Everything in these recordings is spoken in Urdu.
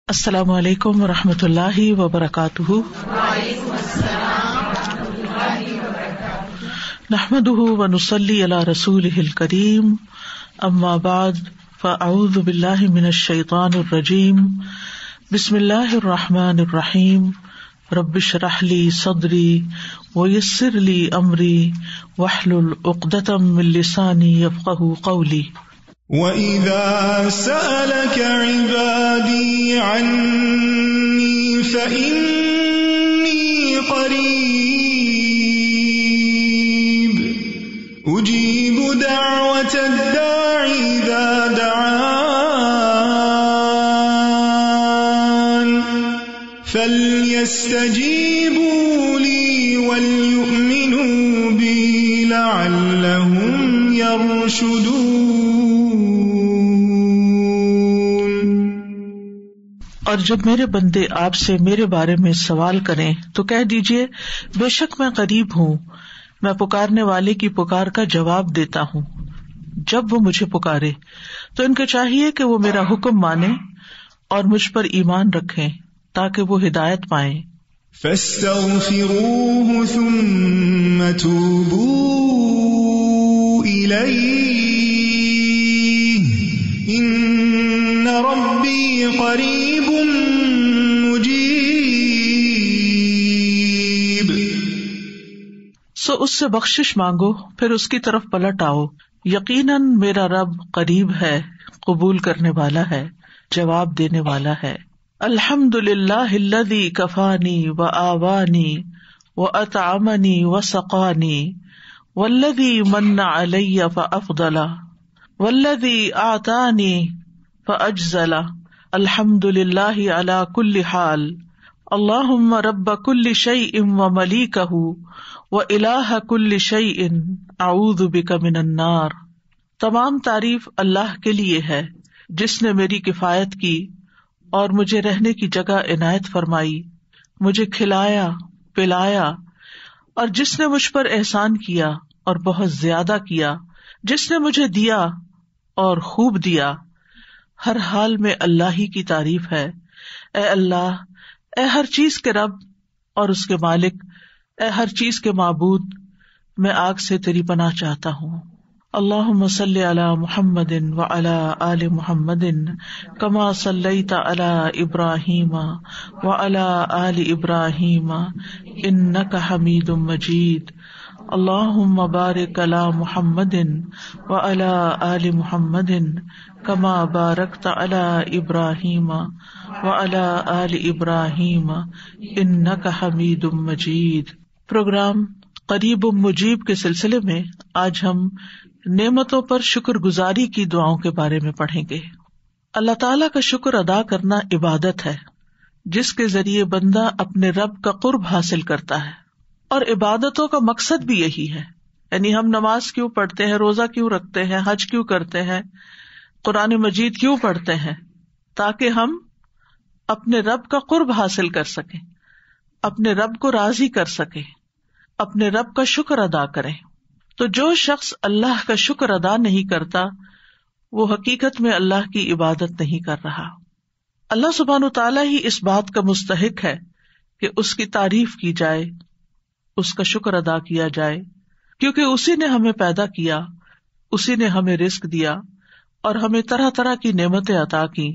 السلام علیکم ورحمۃ اللہ وبرکاتہ. نحمده ونصلی علی رسوله الکریم. اما بعد فاعوذ باللہ من الشیطان الرجیم. بسم اللہ الرحمن الرحیم. رب اشرح لی صدری ویسر لی امری واحلل عقدۃ من لسانی یفقهوا قولی. وَإِذَا سَأَلَكَ عِبَادِي عَنِّي فَإِنِّي قَرِيبٌ أُجِيبُ دَعْوَةَ الدَّاعِ إِذَا دَعَانِ فَلْيَسْتَجِيبُوا لِي وَلْيُؤْمِنُوا بِي لَعَلَّهُمْ يَرْشُدُونَ. اور جب میرے بندے آپ سے میرے بارے میں سوال کریں تو کہہ دیجئے بے شک میں قریب ہوں، میں پکارنے والے کی پکار کا جواب دیتا ہوں. جب وہ مجھے پکارے تو ان کو چاہیے کہ وہ میرا حکم مانیں اور مجھ پر ایمان رکھیں تاکہ وہ ہدایت پائیں. فَاسْتَغْفِرُوهُ ثُمَّ تُوبُوا إِلَيْهِ إِنَّ رَبِّي قَرِيبٌ مُجِيبٌ. سو اس سے بخشش مانگو پھر اس کی طرف پلٹ آؤ. یقیناً میرا رب قریب ہے، قبول کرنے والا ہے، جواب دینے والا ہے. الحمد للہ الذی کفانی وآوانی وأطعمنی وسقانی والذی من علی فأفضل والذی أعطانی فأجزل. الحمد للہ علی کل حال. اللہم رب کل شیء وملیکہ وإلہ کل شیء اعوذ بک من النار. تمام تعریف اللہ کے لیے ہے جس نے میری کفایت کی اور مجھے رہنے کی جگہ عنایت فرمائی، مجھے کھلایا پلایا، اور جس نے مجھ پر احسان کیا اور بہت زیادہ کیا، جس نے مجھے دیا اور خوب دیا. ہر حال میں اللہ ہی کی تعریف ہے. اے اللہ، اے ہر چیز کے رب اور اس کے مالک، اے ہر چیز کے معبود، میں آگ سے تیری پناہ چاہتا ہوں. اللہم صلی علی محمد وعلی آل محمد کما صلیت علی ابراہیم وعلی آل ابراہیم انک حمید مجید. اللہم بارک علی محمد وعلی آل محمد کما بارکت علی ابراہیم وعلی آل ابراہیم انک حمید مجید. پروگرام قریب مجیب کے سلسلے میں آج ہم نعمتوں پر شکر گزاری کی دعاؤں کے بارے میں پڑھیں گے. اللہ تعالیٰ کا شکر ادا کرنا عبادت ہے جس کے ذریعے بندہ اپنے رب کا قرب حاصل کرتا ہے، اور عبادتوں کا مقصد بھی یہی ہے. یعنی ہم نماز کیوں پڑھتے ہیں، روزہ کیوں رکھتے ہیں، حج کیوں کرتے ہیں، قرآن مجید کیوں پڑھتے ہیں؟ تاکہ ہم اپنے رب کا قرب حاصل کر سکیں، اپنے رب کو راضی کر سکیں، اپنے رب کا شکر ادا کریں. تو جو شخص اللہ کا شکر ادا نہیں کرتا وہ حقیقت میں اللہ کی عبادت نہیں کر رہا. اللہ سبحانہ وتعالیٰ ہی اس بات کا مستحق ہے کہ اس کی تعریف کی جائے، اس کا شکر ادا کیا جائے، کیونکہ اسی نے ہمیں پیدا کیا، اسی نے ہمیں رزق دیا اور ہمیں طرح طرح کی نعمتیں عطا کی.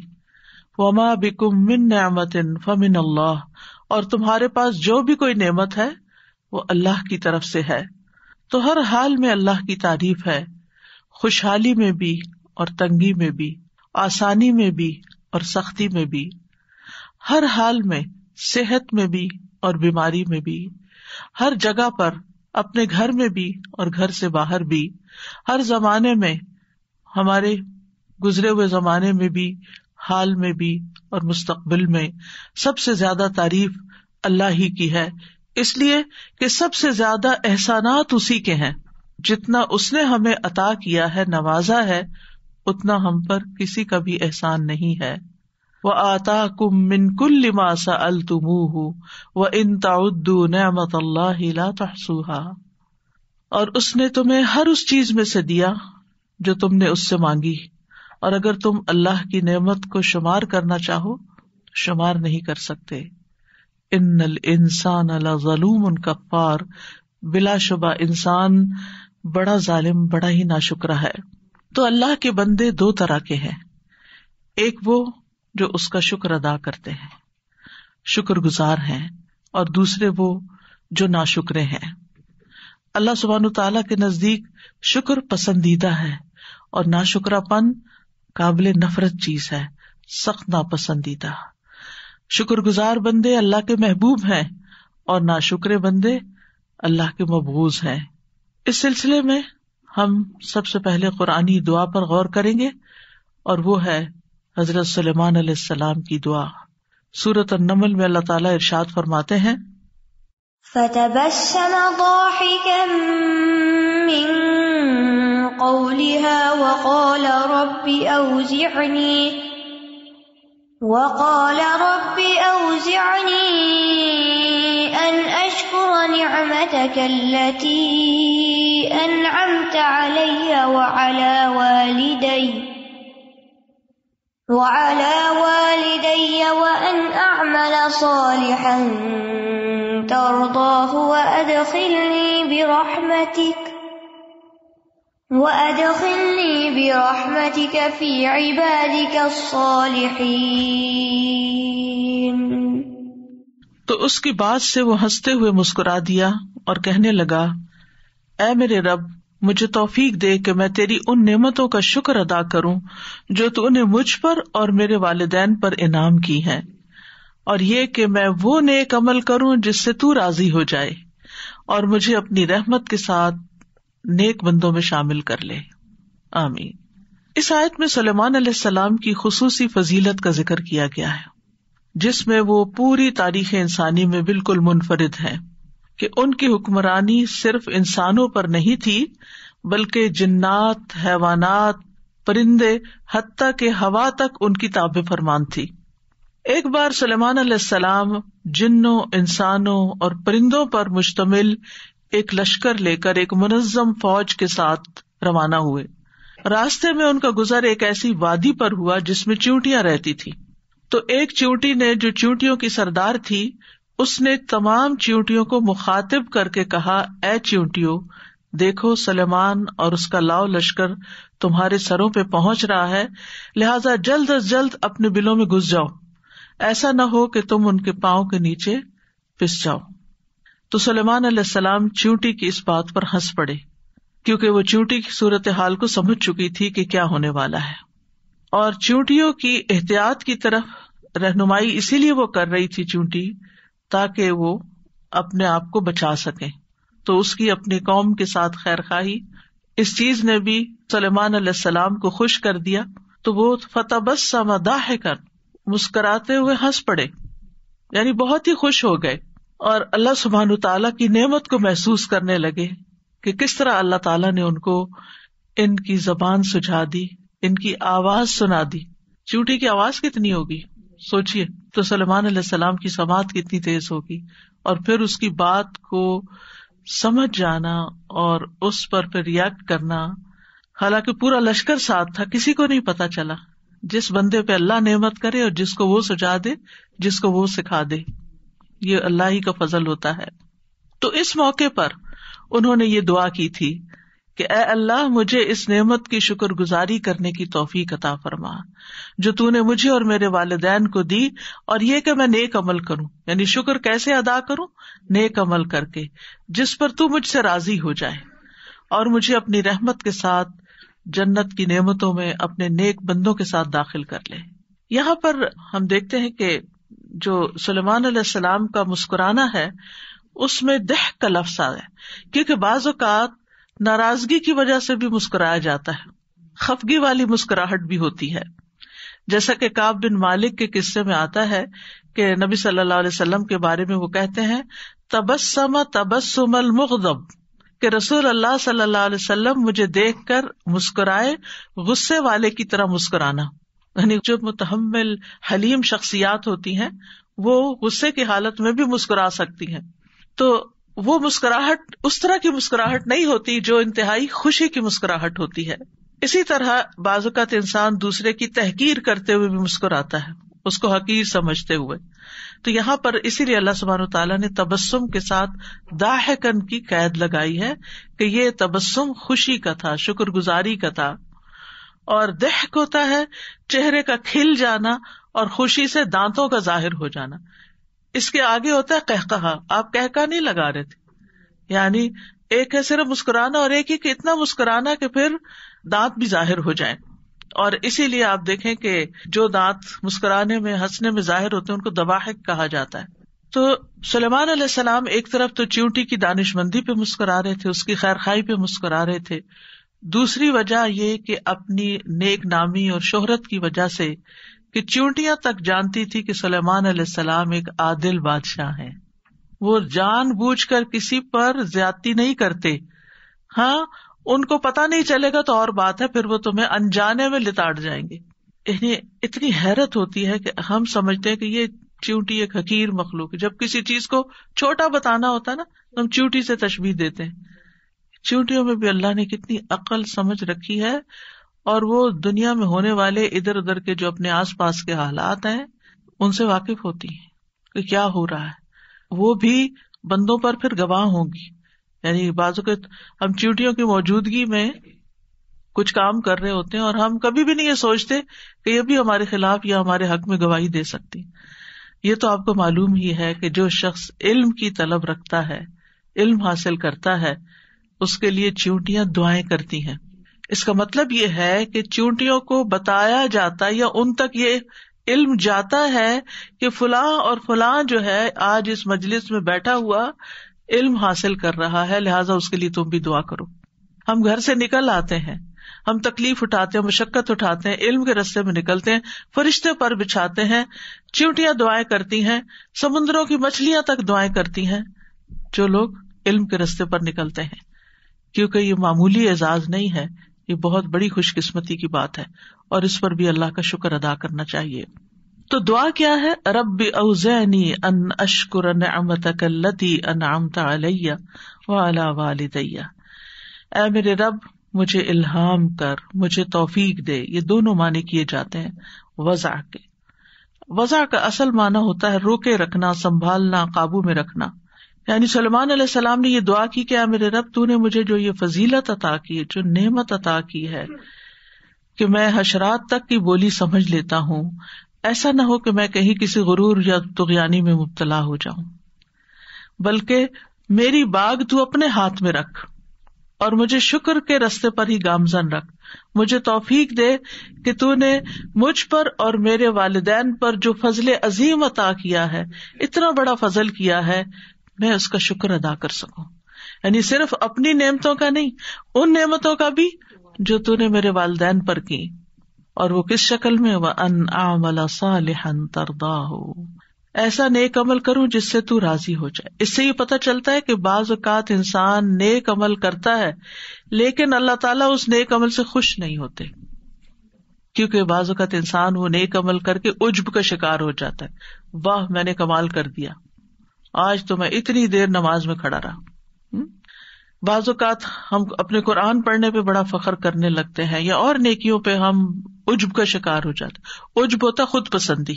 وما بکم من نعمت فمن اللہ. اور تمہارے پاس جو بھی کوئی نعمت ہے وہ اللہ کی طرف سے ہے. تو ہر حال میں اللہ کی تعریف ہے، خوشحالی میں بھی اور تنگی میں بھی، آسانی میں بھی اور سختی میں بھی، ہر حال میں، صحت میں بھی اور بیماری میں بھی، ہر جگہ پر، اپنے گھر میں بھی اور گھر سے باہر بھی، ہر زمانے میں، ہمارے گزرے ہوئے زمانے میں بھی، حال میں بھی اور مستقبل میں. سب سے زیادہ تعریف اللہ ہی کی ہے، اس لیے کہ سب سے زیادہ احسانات اسی کے ہیں. جتنا اس نے ہمیں عطا کیا ہے، نوازا ہے، اتنا ہم پر کسی کا بھی احسان نہیں ہے. وَآتَاكُم مِّن كُلِّ مَا سَأَلْتُمُوهُ وَإِن تَعُدُّوا نِعْمَتَ اللَّهِ لَا تُحْصُوهَا. اور اس نے تمہیں ہر اس چیز میں سے دیا جو تم نے اس سے مانگی، اور اگر تم اللہ کی نعمت کو شمار کرنا چاہو شمار نہیں کر سکتے. ان الانسان لظلوم کفار، بلا شبہ انسان بڑا ظالم، بڑا ہی ناشکرا ہے. تو اللہ کے بندے دو طرح کے ہیں، ایک وہ جو اس کا شکر ادا کرتے ہیں، شکر گزار ہیں، اور دوسرے وہ جو ناشکرے ہیں. اللہ سبحانہ تعالیٰ کے نزدیک شکر پسندیدہ ہے اور ناشکرا پن قابل نفرت چیز ہے، سخت ناپسندیدہ. شکر گزار بندے اللہ کے محبوب ہیں اور ناشکرے بندے اللہ کے مبغوض ہیں. اس سلسلے میں ہم سب سے پہلے قرآنی دعا پر غور کریں گے، اور وہ ہے حضرت سلیمان علیہ السلام کی دعا. سورۃ النمل میں اللہ تعالیٰ ارشاد فرماتے ہیں فتبسم ضاحكا من قولها وقال رب أوزعني أن أشكر نعمتك التي أنعمت علي وعلى والدي وأن أعمل صالحا ترضاه وأدخلني برحمتك في عبادك الصالحين. تو اس کی بات سے وہ ہنستے ہوئے مسکرا دیا اور کہنے لگا، اے میرے رب، مجھے توفیق دے کہ میں تیری ان نعمتوں کا شکر ادا کروں جو تو نے مجھ پر اور میرے والدین پر انعام کی ہیں، اور یہ کہ میں وہ نیک عمل کروں جس سے تو راضی ہو جائے، اور مجھے اپنی رحمت کے ساتھ نیک بندوں میں شامل کر لے. آمین. اس آیت میں سلیمان علیہ السلام کی خصوصی فضیلت کا ذکر کیا گیا ہے، جس میں وہ پوری تاریخ انسانی میں بالکل منفرد ہیں کہ ان کی حکمرانی صرف انسانوں پر نہیں تھی بلکہ جنات، حیوانات، پرندے، حتیٰ کہ ہوا تک ان کی تابع فرمان تھی. ایک بار سلیمان علیہ السلام جنوں، انسانوں اور پرندوں پر مشتمل ایک لشکر لے کر ایک منظم فوج کے ساتھ روانہ ہوئے. راستے میں ان کا گزر ایک ایسی وادی پر ہوا جس میں چیونٹیاں رہتی تھی. تو ایک چیونٹی نے، جو چیونٹیوں کی سردار تھی، اس نے تمام چیونٹیوں کو مخاطب کر کے کہا، اے چیونٹیوں، دیکھو سلیمان اور اس کا لاؤ لشکر تمہارے سروں پہ پہنچ رہا ہے، لہذا جلد از جلد اپنے بلوں میں گھس جاؤ، ایسا نہ ہو کہ تم ان کے پاؤں کے نیچے پس جاؤ. تو سلیمان علیہ السلام چیونٹی کی اس بات پر ہنس پڑے، کیونکہ وہ چیونٹی کی صورتحال کو سمجھ چکی تھی کہ کیا ہونے والا ہے، اور چیونٹیوں کی احتیاط کی طرف رہنمائی اسی لیے وہ کر رہی تھی چیونٹی، تاکہ وہ اپنے آپ کو بچا سکیں. تو اس کی اپنی قوم کے ساتھ خیر خواہی، اس چیز نے بھی سلیمان علیہ السلام کو خوش کر دیا. تو وہ فتبسم ضاحکا، مسکراتے ہوئے ہنس پڑے، یعنی بہت ہی خوش ہو گئے، اور اللہ سبحانہ تعالیٰ کی نعمت کو محسوس کرنے لگے کہ کس طرح اللہ تعالیٰ نے ان کو ان کی زبان سجھا دی، ان کی آواز سنا دی. چیونٹی کی آواز کتنی ہوگی سوچئے، تو سلیمان علیہ السلام کی سماعت کتنی تیز ہوگی، اور پھر اس کی بات کو سمجھ جانا اور اس پر پھر ریئیکٹ کرنا. حالانکہ پورا لشکر ساتھ تھا، کسی کو نہیں پتا چلا. جس بندے پہ اللہ نعمت کرے اور جس کو وہ سجا دے، جس کو وہ سکھا دے، یہ اللہ ہی کا فضل ہوتا ہے. تو اس موقع پر انہوں نے یہ دعا کی تھی کہ اے اللہ، مجھے اس نعمت کی شکر گزاری کرنے کی توفیق عطا فرما جو تو نے مجھے اور میرے والدین کو دی، اور یہ کہ میں نیک عمل کروں. یعنی شکر کیسے ادا کروں؟ نیک عمل کر کے جس پر تو مجھ سے راضی ہو جائے، اور مجھے اپنی رحمت کے ساتھ جنت کی نعمتوں میں اپنے نیک بندوں کے ساتھ داخل کر لے. یہاں پر ہم دیکھتے ہیں کہ جو سلیمان علیہ السلام کا مسکرانا ہے اس میں ضحک کا لفظ آیا ہے، کیونکہ بعض اوقات ناراضگی کی وجہ سے بھی مسکرایا جاتا ہے، خفگی والی مسکراہٹ بھی ہوتی ہے. جیسا کہ کعب بن مالک کے قصے میں آتا ہے کہ نبی صلی اللہ علیہ وسلم کے بارے میں وہ کہتے ہیں، تبسم تبسم المغضب، کہ رسول اللہ صلی اللہ علیہ وسلم مجھے دیکھ کر مسکرائے غصے والے کی طرح مسکرانا. یعنی جو متحمل حلیم شخصیات ہوتی ہیں وہ غصے کی حالت میں بھی مسکرا سکتی ہیں. تو وہ مسکراہٹ اس طرح کی مسکراہٹ نہیں ہوتی جو انتہائی خوشی کی مسکراہٹ ہوتی ہے. اسی طرح بعض اوقات انسان دوسرے کی تحقیر کرتے ہوئے بھی مسکراتا ہے، اس کو حقیر سمجھتے ہوئے. تو یہاں پر اسی لیے اللہ سبحانہ وتعالیٰ نے تبسم کے ساتھ ضاحکن کی قید لگائی ہے کہ یہ تبسم خوشی کا تھا, شکر گزاری کا تھا. اور ضحک ہوتا ہے چہرے کا کھل جانا اور خوشی سے دانتوں کا ظاہر ہو جانا. اس کے آگے ہوتا ہے قہقہا. آپ قہقہ نہیں لگا رہے تھے, یعنی ایک ہے صرف مسکرانا اور ایک ہی کہ اتنا مسکرانا کہ پھر دانت بھی ظاہر ہو جائیں. اور اسی لیے آپ دیکھیں کہ جو دانت مسکرانے میں ہنسنے میں ظاہر ہوتے ہیں ان کو ضواحک کہا جاتا ہے. تو سلیمان علیہ السلام ایک طرف تو چیونٹی کی دانش مندی پہ مسکرا رہے تھے, اس کی خیر خائی پہ مسکرا رہے تھے. دوسری وجہ یہ کہ اپنی نیک نامی اور شہرت کی وجہ سے کہ چیونٹیاں تک جانتی تھی کہ سلیمان علیہ السلام ایک عادل بادشاہ ہیں. وہ جان بوجھ کر کسی پر زیادتی نہیں کرتے. ہاں ان کو پتا نہیں چلے گا تو اور بات ہے, پھر وہ تمہیں انجانے میں لتاڑ جائیں گے. اتنی حیرت ہوتی ہے کہ ہم سمجھتے ہیں کہ یہ چیونٹی ایک حقیر مخلوق ہے. جب کسی چیز کو چھوٹا بتانا ہوتا ہے نا تو ہم چیونٹی سے تشبیہ دیتے ہیں. چیونٹیوں میں بھی اللہ نے کتنی عقل سمجھ رکھی ہے, اور وہ دنیا میں ہونے والے ادھر ادھر کے جو اپنے آس پاس کے حالات ہیں ان سے واقف ہوتی ہیں کہ کیا ہو رہا ہے. وہ بھی بندوں پر پھر گواہ ہوں گی. یعنی بعض اوقات ہم چیونٹیوں کی موجودگی میں کچھ کام کر رہے ہوتے ہیں اور ہم کبھی بھی نہیں یہ سوچتے کہ یہ بھی ہمارے خلاف یا ہمارے حق میں گواہی دے سکتی. یہ تو آپ کو معلوم ہی ہے کہ جو شخص علم کی طلب رکھتا ہے, علم حاصل کرتا ہے, اس کے لیے چیونٹیاں دعائیں کرتی ہیں. اس کا مطلب یہ ہے کہ چیونٹیوں کو بتایا جاتا یا ان تک یہ علم جاتا ہے کہ فلاں اور فلاں جو ہے آج اس مجلس میں بیٹھا ہوا علم حاصل کر رہا ہے, لہٰذا اس کے لیے تم بھی دعا کرو. ہم گھر سے نکل آتے ہیں, ہم تکلیف اٹھاتے ہیں, مشقت اٹھاتے ہیں, علم کے راستے میں نکلتے ہیں, فرشتے پر بچھاتے ہیں, چیونٹیاں دعائیں کرتی ہیں, سمندروں کی مچھلیاں تک دعائیں کرتی ہیں جو لوگ علم کے راستے پر نکلتے ہیں. کیونکہ یہ معمولی اعزاز نہیں ہے, یہ بہت بڑی خوش قسمتی کی بات ہے, اور اس پر بھی اللہ کا شکر ادا کرنا چاہیے. تو دعا کیا ہے؟ رب اوزعنی ان اشکر نعمتک التی انعمت علی وعلی والدی. اے میرے رب مجھے الہام کر, مجھے توفیق دے. یہ دونوں معنی کیے جاتے ہیں وضع کے. وضع کا اصل معنی ہوتا ہے روکے رکھنا, سنبھالنا, قابو میں رکھنا. یعنی سلیمان علیہ السلام نے یہ دعا کی کہ اے میرے رب تو نے مجھے جو یہ فضیلت عطا کی ہے, جو نعمت عطا کی ہے کہ میں حشرات تک کی بولی سمجھ لیتا ہوں, ایسا نہ ہو کہ میں کہیں کسی غرور یا طغیانی میں مبتلا ہو جاؤں, بلکہ میری باغ تو اپنے ہاتھ میں رکھ اور مجھے شکر کے رستے پر ہی گامزن رکھ. مجھے توفیق دے کہ تو نے مجھ پر اور میرے والدین پر جو فضل عظیم عطا کیا ہے, اتنا بڑا فضل کیا ہے, میں اس کا شکر ادا کر سکوں. یعنی صرف اپنی نعمتوں کا نہیں, ان نعمتوں کا بھی جو تو نے میرے والدین پر کی. اور وہ کس شکل میں؟ وَأَنْ أَعْمَلَ صَالِحًا تَرْضَاهُ, ایسا نیک عمل کروں جس سے تو راضی ہو جائے. اس سے یہ پتہ چلتا ہے کہ بعض اوقات انسان نیک عمل کرتا ہے لیکن اللہ تعالیٰ اس نیک عمل سے خوش نہیں ہوتے, کیونکہ بعض اوقات انسان وہ نیک عمل کر کے عجب کا شکار ہو جاتا ہے. واہ میں نے کمال کر دیا, آج تو میں اتنی دیر نماز میں کھڑا رہا. بعض اوقات ہم اپنے قرآن پڑھنے پہ بڑا فخر کرنے لگتے ہیں یا اور نیکیوں پہ ہم عجب کا شکار ہو جاتے. عجب ہوتا خود پسندی,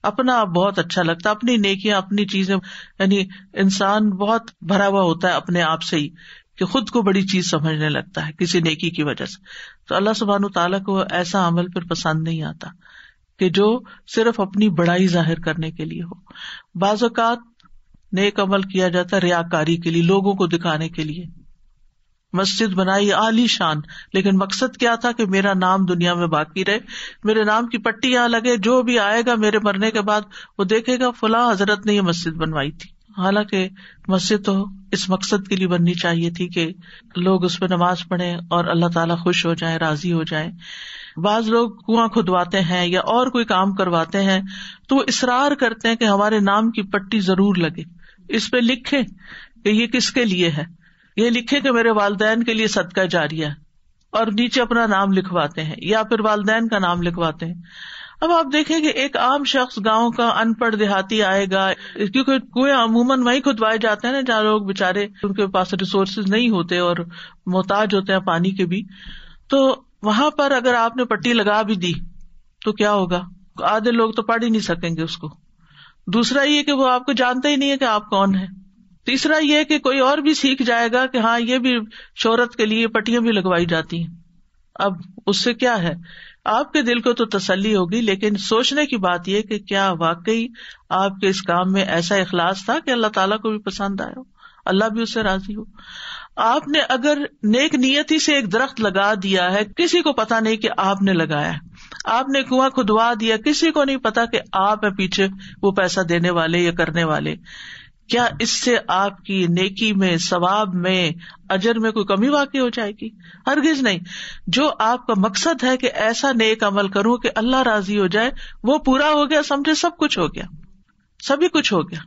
اپنا آپ بہت اچھا لگتا, اپنی نیکیاں, اپنی چیزیں, یعنی انسان بہت بھرا ہوا ہوتا ہے اپنے آپ سے ہی کہ خود کو بڑی چیز سمجھنے لگتا ہے کسی نیکی کی وجہ سے. تو اللہ سبحانہ تعالیٰ کو ایسا عمل پھر پسند نہیں آتا کہ جو صرف اپنی بڑائی ظاہر کرنے کے لیے ہو. بعض اوقات نیک عمل کیا جاتا ہے ریاکاری کے لیے, لوگوں کو دکھانے کے لیے. مسجد بنائی عالی شان, لیکن مقصد کیا تھا کہ میرا نام دنیا میں باقی رہے, میرے نام کی پٹی یہاں لگے, جو بھی آئے گا میرے مرنے کے بعد وہ دیکھے گا فلاں حضرت نے یہ مسجد بنوائی تھی. حالانکہ مسجد تو اس مقصد کے لیے بننی چاہیے تھی کہ لوگ اس پہ نماز پڑھیں اور اللہ تعالیٰ خوش ہو جائیں, راضی ہو جائیں. بعض لوگ کنواں کھدواتے ہیں یا اور کوئی کام کرواتے ہیں تو وہ اصرار کرتے ہیں کہ ہمارے نام کی پٹی ضرور لگے, اس پہ لکھے کہ یہ کس کے لیے ہے, یہ لکھے کہ میرے والدین کے لیے صدقہ جاریہ, اور نیچے اپنا نام لکھواتے ہیں یا پھر والدین کا نام لکھواتے ہیں. اب آپ دیکھیں کہ ایک عام شخص گاؤں کا ان پڑھ دیہاتی آئے گا, کیونکہ کنویں عموماً وہیں کھدوائے جاتے ہیں نا جہاں لوگ بےچارے ان کے پاس ریسورسز نہیں ہوتے اور محتاج ہوتے ہیں پانی کے بھی, تو وہاں پر اگر آپ نے پٹی لگا بھی دی تو کیا ہوگا, آدھے لوگ تو پڑھ ہی نہیں سکیں گے اس کو. دوسرا یہ کہ وہ آپ کو جانتا ہی نہیں ہے کہ آپ کون ہیں. تیسرا یہ کہ کوئی اور بھی سیکھ جائے گا کہ ہاں یہ بھی شہرت کے لیے پٹیاں بھی لگوائی جاتی ہیں. اب اس سے کیا ہے, آپ کے دل کو تو تسلی ہوگی, لیکن سوچنے کی بات یہ کہ کیا واقعی آپ کے اس کام میں ایسا اخلاص تھا کہ اللہ تعالیٰ کو بھی پسند آیا ہو, اللہ بھی اس سے راضی ہو. آپ نے اگر نیک نیتی سے ایک درخت لگا دیا ہے, کسی کو پتا نہیں کہ آپ نے لگایا ہے. آپ نے کنواں کھدوا دیا, کسی کو نہیں پتا کہ آپ ہیں پیچھے وہ پیسہ دینے والے یا کرنے والے. کیا اس سے آپ کی نیکی میں, ثواب میں, اجر میں کوئی کمی واقع ہو جائے گی؟ ہرگز نہیں. جو آپ کا مقصد ہے کہ ایسا نیک عمل کروں کہ اللہ راضی ہو جائے, وہ پورا ہو گیا, سمجھے سب کچھ ہو گیا, سبھی کچھ ہو گیا.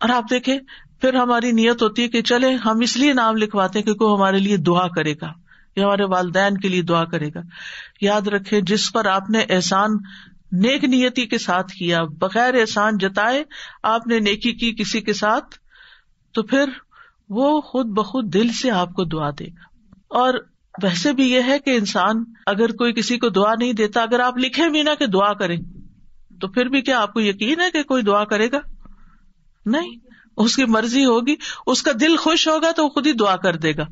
اور آپ دیکھیں پھر ہماری نیت ہوتی ہے کہ چلے ہم اس لیے نام لکھواتے ہیں کہ کوئی ہمارے لیے دعا کرے گا یا ہمارے والدین کے لیے دعا کرے گا. یاد رکھیں جس پر آپ نے احسان نیک نیتی کے ساتھ کیا, بغیر احسان جتائے آپ نے نیکی کی کسی کے ساتھ, تو پھر وہ خود بخود دل سے آپ کو دعا دے گا. اور ویسے بھی یہ ہے کہ انسان اگر کوئی کسی کو دعا نہیں دیتا, اگر آپ لکھیں بھی نہ کہ دعا کریں, تو پھر بھی کیا آپ کو یقین ہے کہ کوئی دعا کرے گا؟ نہیں. اس کی مرضی ہوگی, اس کا دل خوش ہوگا تو وہ خود ہی دعا کر دے گا,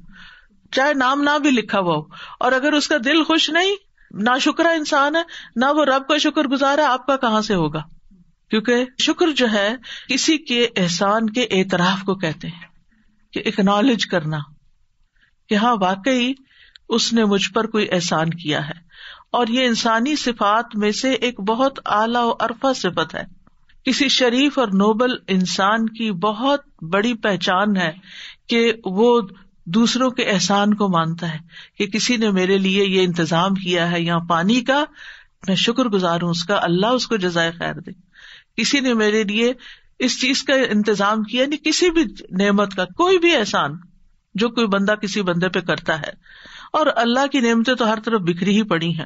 چاہے نام نہ بھی لکھا ہوا ہو. اور اگر اس کا دل خوش نہیں, ناشکرا انسان ہے, نہ وہ رب کا شکر گزار ہے, آپ کا کہاں سے ہوگا؟ کیونکہ شکر جو ہے کسی کے احسان کے اعتراف کو کہتے ہیں, کہ اکنالج کرنا کہ ہاں واقعی اس نے مجھ پر کوئی احسان کیا ہے. اور یہ انسانی صفات میں سے ایک بہت اعلیٰ و عرفہ صفت ہے. کسی شریف اور نوبل انسان کی بہت بڑی پہچان ہے کہ وہ دوسروں کے احسان کو مانتا ہے, کہ کسی نے میرے لیے یہ انتظام کیا ہے یہاں پانی کا, میں شکر گزار ہوں اس کا, اللہ اس کو جزائے خیر دے. کسی نے میرے لیے اس چیز کا انتظام کیا, نہیں کسی بھی نعمت کا, کوئی بھی احسان جو کوئی بندہ کسی بندے پہ کرتا ہے. اور اللہ کی نعمتیں تو ہر طرف بکھری ہی پڑی ہیں.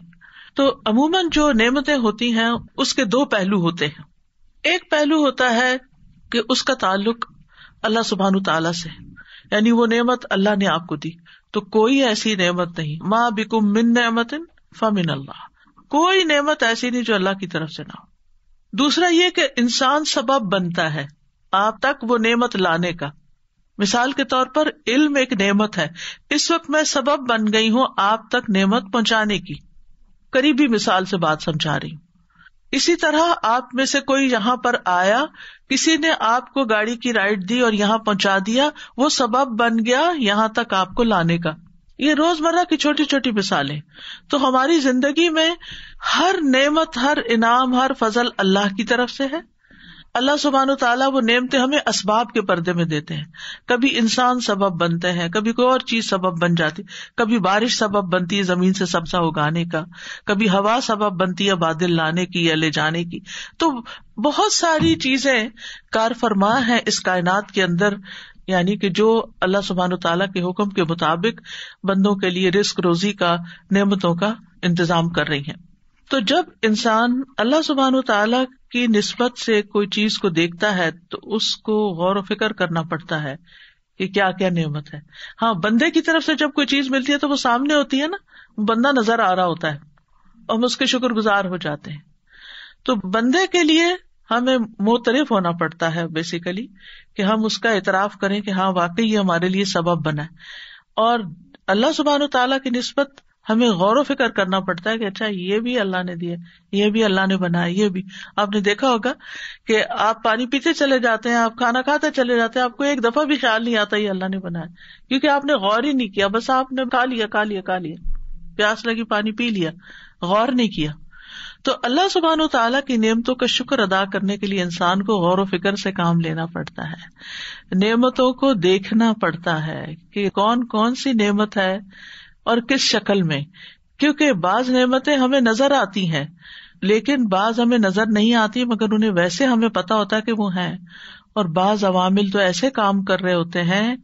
تو عموماً جو نعمتیں ہوتی ہیں اس کے دو پہلو ہوتے ہیں. ایک پہلو ہوتا ہے کہ اس کا تعلق اللہ سبحانہ تعالیٰ سے, یعنی وہ نعمت اللہ نے آپ کو دی, تو کوئی ایسی نعمت نہیں, ما بکم من نعمت فمن اللہ, کوئی نعمت ایسی نہیں جو اللہ کی طرف سے نہ ہو. دوسرا یہ کہ انسان سبب بنتا ہے آپ تک وہ نعمت لانے کا. مثال کے طور پر علم ایک نعمت ہے, اس وقت میں سبب بن گئی ہوں آپ تک نعمت پہنچانے کی, قریبی مثال سے بات سمجھا رہی ہوں. اسی طرح آپ میں سے کوئی یہاں پر آیا, کسی نے آپ کو گاڑی کی رائڈ دی اور یہاں پہنچا دیا, وہ سبب بن گیا یہاں تک آپ کو لانے کا. یہ روزمرہ کی چھوٹی چھوٹی مثالیں. تو ہماری زندگی میں ہر نعمت, ہر انعام, ہر فضل اللہ کی طرف سے ہے. اللہ سبحانہ وتعالیٰ وہ نعمتیں ہمیں اسباب کے پردے میں دیتے ہیں. کبھی انسان سبب بنتے ہیں, کبھی کوئی اور چیز سبب بن جاتی, کبھی بارش سبب بنتی ہے زمین سے سبزہ اگانے کا, کبھی ہوا سبب بنتی ہے بادل لانے کی یا لے جانے کی. تو بہت ساری چیزیں کار فرما ہیں اس کائنات کے اندر, یعنی کہ جو اللہ سبحانہ وتعالیٰ کے حکم کے مطابق بندوں کے لیے رزق روزی کا, نعمتوں کا انتظام کر رہی ہیں. تو جب انسان اللہ سبحانہ وتعالیٰ کی نسبت سے کوئی چیز کو دیکھتا ہے تو اس کو غور و فکر کرنا پڑتا ہے کہ کیا کیا نعمت ہے. ہاں, بندے کی طرف سے جب کوئی چیز ملتی ہے تو وہ سامنے ہوتی ہے نا, بندہ نظر آ رہا ہوتا ہے اور ہم اس کے شکر گزار ہو جاتے ہیں. تو بندے کے لیے ہمیں معترف ہونا پڑتا ہے بیسیکلی, کہ ہم اس کا اعتراف کریں کہ ہاں واقعی یہ ہمارے لیے سبب بنا ہے. اور اللہ سبحانہ وتعالیٰ کی نسبت ہمیں غور و فکر کرنا پڑتا ہے کہ اچھا یہ بھی اللہ نے دیا, یہ بھی اللہ نے بنایا. یہ بھی آپ نے دیکھا ہوگا کہ آپ پانی پیتے چلے جاتے ہیں, آپ کھانا کھاتے چلے جاتے ہیں, آپ کو ایک دفعہ بھی خیال نہیں آتا یہ اللہ نے بنایا, کیونکہ آپ نے غور ہی نہیں کیا, بس آپ نے کھا لیا, پیاس لگی پانی پی لیا, غور نہیں کیا. تو اللہ سبحانہ و تعالیٰ کی نعمتوں کا شکر ادا کرنے کے لیے انسان کو غور و فکر سے کام لینا پڑتا ہے, نعمتوں کو دیکھنا پڑتا ہے کہ کون کون سی نعمت ہے اور کس شکل میں. کیونکہ بعض نعمتیں ہمیں نظر آتی ہیں لیکن بعض ہمیں نظر نہیں آتی, مگر انہیں ویسے ہمیں پتا ہوتا ہے کہ وہ ہیں. اور بعض عوامل تو ایسے کام کر رہے ہوتے ہیں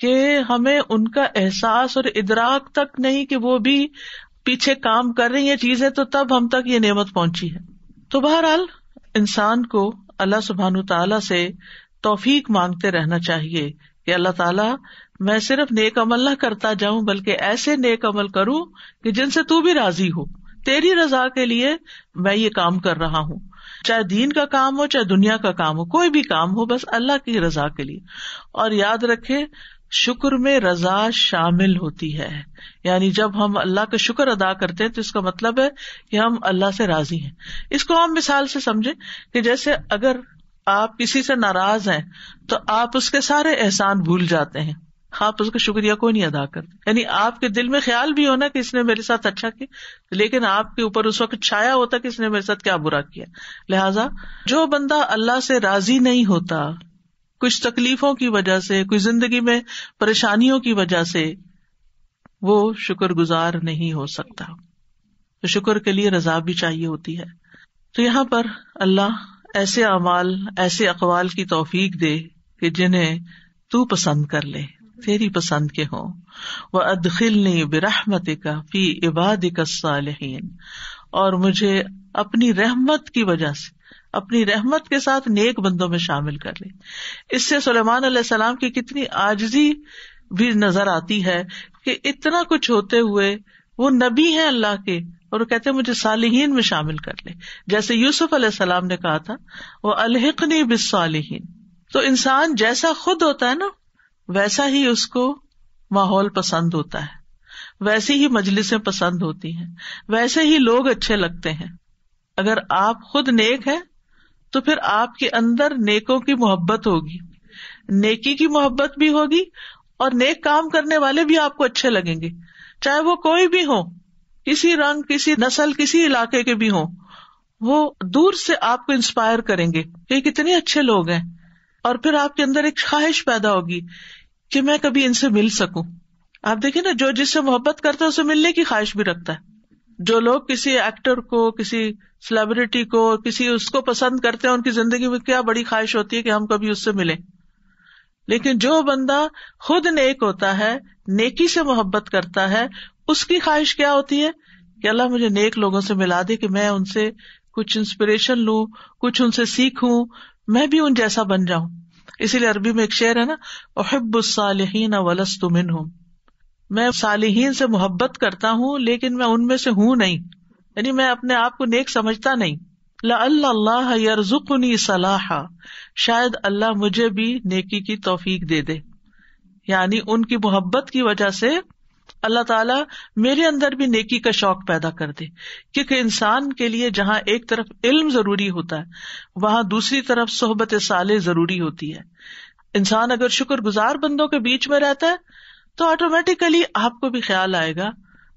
کہ ہمیں ان کا احساس اور ادراک تک نہیں کہ وہ بھی پیچھے کام کر رہی ہیں چیزیں, تو تب ہم تک یہ نعمت پہنچی ہے. تو بہرحال انسان کو اللہ سبحانہ تعالیٰ سے توفیق مانگتے رہنا چاہیے کہ اللہ تعالیٰ میں صرف نیک عمل نہ کرتا جاؤں بلکہ ایسے نیک عمل کروں کہ جن سے تو بھی راضی ہو, تیری رضا کے لیے میں یہ کام کر رہا ہوں، چاہے دین کا کام ہو چاہے دنیا کا کام ہو، کوئی بھی کام ہو، بس اللہ کی رضا کے لیے. اور یاد رکھے شکر میں رضا شامل ہوتی ہے، یعنی جب ہم اللہ کا شکر ادا کرتے ہیں تو اس کا مطلب ہے کہ ہم اللہ سے راضی ہیں. اس کو ہم مثال سے سمجھیں کہ جیسے اگر آپ کسی سے ناراض ہیں تو آپ اس کے سارے احسان بھول جاتے ہیں، آپ اس کا شکریہ کوئی نہیں ادا کرتے. یعنی آپ کے دل میں خیال بھی ہونا کہ اس نے میرے ساتھ اچھا کیا، لیکن آپ کے اوپر اس وقت چھایا ہوتا کہ اس نے میرے ساتھ کیا برا کیا. لہٰذا جو بندہ اللہ سے راضی نہیں ہوتا کچھ تکلیفوں کی وجہ سے، کچھ زندگی میں پریشانیوں کی وجہ سے، وہ شکر گزار نہیں ہو سکتا. تو شکر کے لیے رضا بھی چاہیے ہوتی ہے. تو یہاں پر اللہ ایسے اعمال، ایسے اقوال کی توفیق دے کہ جنہیں تو پسند کر لے، تیری پسند کے ہوں. وَأَدْخِلْنِي بِرَحْمَتِكَ فِي عِبَادِكَ الصَّالِحِينَ، اور مجھے اپنی رحمت کی وجہ سے، اپنی رحمت کے ساتھ نیک بندوں میں شامل کر لے. اس سے سلیمان علیہ السلام کی کتنی عاجزی بھی نظر آتی ہے کہ اتنا کچھ ہوتے ہوئے وہ نبی ہیں اللہ کے، اور وہ کہتے ہیں مجھے صالحین میں شامل کر لے. جیسے یوسف علیہ السلام نے کہا تھا وَأَلْحِقْنِي بِالصَّالِحِينَ. تو انسان جیسا خود ہوتا ہے نا، ویسا ہی اس کو ماحول پسند ہوتا ہے، ویسی ہی مجلسیں پسند ہوتی ہیں، ویسے ہی لوگ اچھے لگتے ہیں. اگر آپ خود نیک ہیں تو پھر آپ کے اندر نیکوں کی محبت ہوگی، نیکی کی محبت بھی ہوگی، اور نیک کام کرنے والے بھی آپ کو اچھے لگیں گے، چاہے وہ کوئی بھی ہو، کسی رنگ، کسی نسل، کسی علاقے کے بھی ہوں. وہ دور سے آپ کو انسپائر کریں گے کہ یہ کتنے اچھے لوگ ہیں، اور پھر آپ کے اندر ایک خواہش پیدا ہوگی کہ میں کبھی ان سے مل سکوں. آپ دیکھیں نا، جو جس سے محبت کرتا ہے اسے ملنے کی خواہش بھی رکھتا ہے. جو لوگ کسی ایکٹر کو، کسی سیلیبریٹی کو، کسی اس کو پسند کرتے ہیں، ان کی زندگی میں کیا بڑی خواہش ہوتی ہے کہ ہم کبھی اس سے ملیں. لیکن جو بندہ خود نیک ہوتا ہے، نیکی سے محبت کرتا ہے، اس کی خواہش کیا ہوتی ہے کہ اللہ مجھے نیک لوگوں سے ملا دے کہ میں ان سے کچھ انسپریشن لوں، کچھ ان سے سیکھوں، میں بھی ان جیسا بن جاؤں. اسی لیے عربی میں ایک شعر ہے نا، احب الصالحین ولست منہم، میں صالحین سے محبت کرتا ہوں لیکن میں ان میں سے ہوں نہیں، یعنی میں اپنے آپ کو نیک سمجھتا نہیں. لعل اللہ یرزقنی صلاحا، شاید اللہ مجھے بھی نیکی کی توفیق دے دے. یعنی ان کی محبت کی وجہ سے اللہ تعالیٰ میرے اندر بھی نیکی کا شوق پیدا کر دے. کیونکہ انسان کے لیے جہاں ایک طرف علم ضروری ہوتا ہے، وہاں دوسری طرف صحبت صالح ضروری ہوتی ہے. انسان اگر شکر گزار بندوں کے بیچ میں رہتا ہے تو آٹومیٹیکلی آپ کو بھی خیال آئے گا.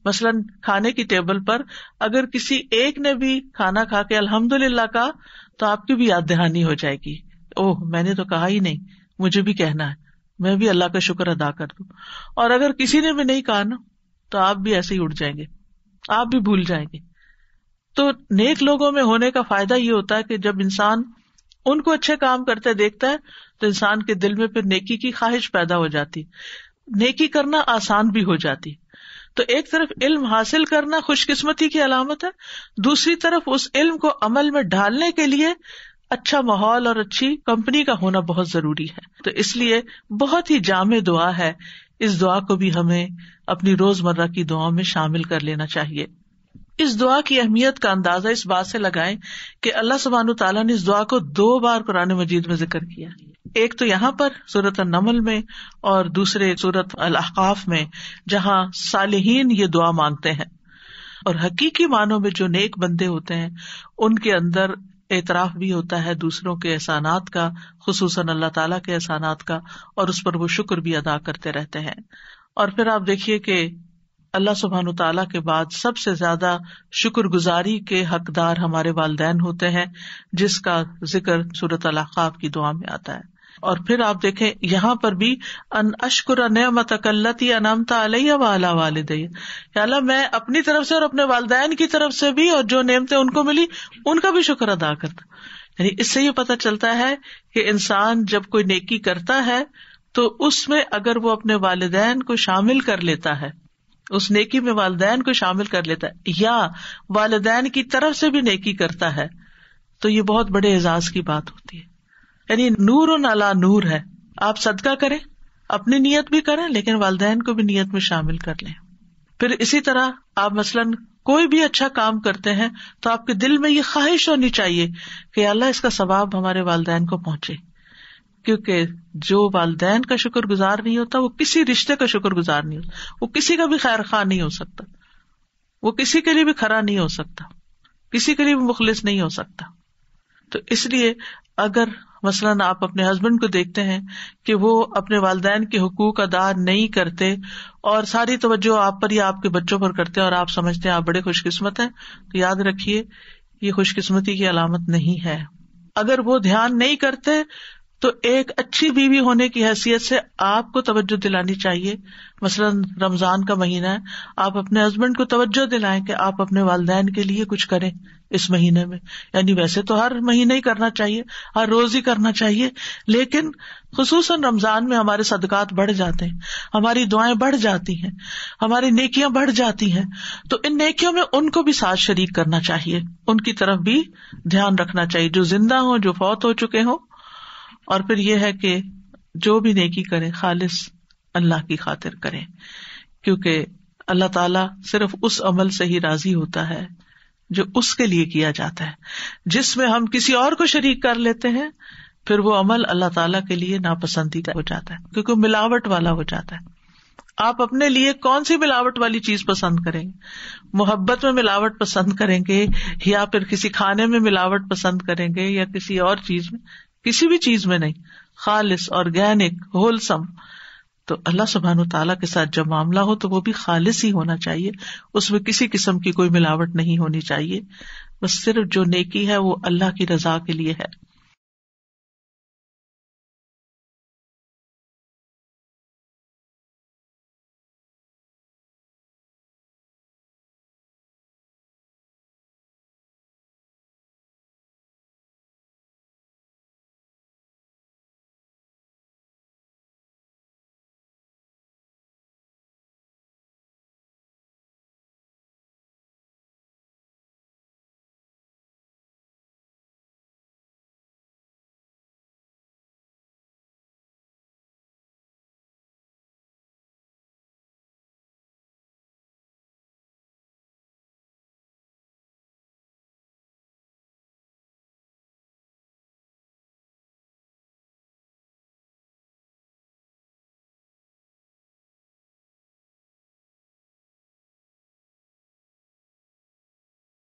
مثلاً کھانے کی ٹیبل پر اگر کسی ایک نے بھی کھانا کھا کے الحمدللہ کہا تو آپ کی بھی یاد دہانی ہو جائے گی، اوہ میں نے تو کہا ہی نہیں، مجھے بھی کہنا ہے، میں بھی اللہ کا شکر ادا کر دوں. اور اگر کسی نے بھی نہیں کہا نا تو آپ بھی ایسے ہی اٹھ جائیں گے، آپ بھی بھول جائیں گے. تو نیک لوگوں میں ہونے کا فائدہ یہ ہوتا ہے کہ جب انسان ان کو اچھے کام کرتے دیکھتا ہے تو انسان کے دل میں پھر نیکی کی خواہش پیدا ہو جاتی، نیکی کرنا آسان بھی ہو جاتی. تو ایک طرف علم حاصل کرنا خوش قسمتی کی علامت ہے، دوسری طرف اس علم کو عمل میں ڈالنے کے لیے اچھا ماحول اور اچھی کمپنی کا ہونا بہت ضروری ہے. تو اس لیے بہت ہی جامع دعا ہے، اس دعا کو بھی ہمیں اپنی روزمرہ کی دعاؤں میں شامل کر لینا چاہیے. اس دعا کی اہمیت کا اندازہ اس بات سے لگائیں کہ اللہ سبحانہ وتعالیٰ نے اس دعا کو 2 بار قرآن مجید میں ذکر کیا. ایک تو یہاں پر سورۃ النمل میں، اور دوسرے سورۃ الاحقاف میں، جہاں صالحین یہ دعا مانگتے ہیں. اور حقیقی معنوں میں جو نیک بندے ہوتے ہیں ان کے اندر اعتراف بھی ہوتا ہے دوسروں کے احسانات کا، خصوصاً اللہ تعالیٰ کے احسانات کا، اور اس پر وہ شکر بھی ادا کرتے رہتے ہیں. اور پھر آپ دیکھیے کہ اللہ سبحانہ تعالیٰ کے بعد سب سے زیادہ شکر گزاری کے حقدار ہمارے والدین ہوتے ہیں، جس کا ذکر سورۃ الاحقاف کی دعا میں آتا ہے. اور پھر آپ دیکھیں یہاں پر بھی ان اشکر نعمتک التی انعمت علی وعلی والدی، یا اللہ میں اپنی طرف سے اور اپنے والدین کی طرف سے بھی، اور جو نعمتیں ان کو ملی ان کا بھی شکر ادا کرتا. یعنی اس سے یہ پتہ چلتا ہے کہ انسان جب کوئی نیکی کرتا ہے تو اس میں اگر وہ اپنے والدین کو شامل کر لیتا ہے، اس نیکی میں والدین کو شامل کر لیتا ہے، یا والدین کی طرف سے بھی نیکی کرتا ہے، تو یہ بہت بڑے اعزاز کی بات ہوتی ہے. یعنی نور علی نور ہے. آپ صدقہ کریں، اپنی نیت بھی کریں، لیکن والدین کو بھی نیت میں شامل کر لیں. پھر اسی طرح آپ مثلاً کوئی بھی اچھا کام کرتے ہیں تو آپ کے دل میں یہ خواہش ہونی چاہیے کہ اللہ اس کا ثواب ہمارے والدین کو پہنچے، کیونکہ جو والدین کا شکر گزار نہیں ہوتا وہ کسی رشتے کا شکر گزار نہیں ہوتا، وہ کسی کا بھی خیر خواہ نہیں ہو سکتا، وہ کسی کے لیے بھی کھرا نہیں ہو سکتا، کسی کے لیے بھی مخلص نہیں ہو سکتا. تو اس لیے اگر مثلاً آپ اپنے ہسبینڈ کو دیکھتے ہیں کہ وہ اپنے والدین کے حقوق ادا نہیں کرتے اور ساری توجہ آپ پر یا آپ کے بچوں پر کرتے ہیں اور آپ سمجھتے ہیں آپ بڑے خوش قسمت ہیں، تو یاد رکھیے یہ خوش قسمتی کی علامت نہیں ہے. اگر وہ دھیان نہیں کرتے تو ایک اچھی بیوی ہونے کی حیثیت سے آپ کو توجہ دلانی چاہیے. مثلاً رمضان کا مہینہ ہے، آپ اپنے ہسبینڈ کو توجہ دلائیں کہ آپ اپنے والدین کے لیے کچھ کریں اس مہینے میں. یعنی ویسے تو ہر مہینے ہی کرنا چاہیے، ہر روز ہی کرنا چاہیے، لیکن خصوصاً رمضان میں ہمارے صدقات بڑھ جاتے ہیں، ہماری دعائیں بڑھ جاتی ہیں، ہماری نیکیاں بڑھ جاتی ہیں. تو ان نیکیوں میں ان کو بھی ساتھ شریک کرنا چاہیے، ان کی طرف بھی دھیان رکھنا چاہیے، جو زندہ ہوں، جو فوت ہو چکے ہوں. اور پھر یہ ہے کہ جو بھی نیکی کریں خالص اللہ کی خاطر کریں، کیونکہ اللہ تعالیٰ صرف اس عمل سے ہی راضی ہوتا ہے جو اس کے لیے کیا جاتا ہے. جس میں ہم کسی اور کو شریک کر لیتے ہیں پھر وہ عمل اللہ تعالیٰ کے لیے ناپسندیدہ ہو جاتا ہے، کیونکہ ملاوٹ والا ہو جاتا ہے. آپ اپنے لیے کون سی ملاوٹ والی چیز پسند کریں گے؟ محبت میں ملاوٹ پسند کریں گے یا پھر کسی کھانے میں ملاوٹ پسند کریں گے یا کسی اور چیز میں؟ کسی بھی چیز میں نہیں، خالص، آرگینک، ہولسم. تو اللہ سبحانہ وتعالیٰ کے ساتھ جب معاملہ ہو تو وہ بھی خالص ہی ہونا چاہیے، اس میں کسی قسم کی کوئی ملاوٹ نہیں ہونی چاہیے. بس صرف جو نیکی ہے وہ اللہ کی رضا کے لیے ہے.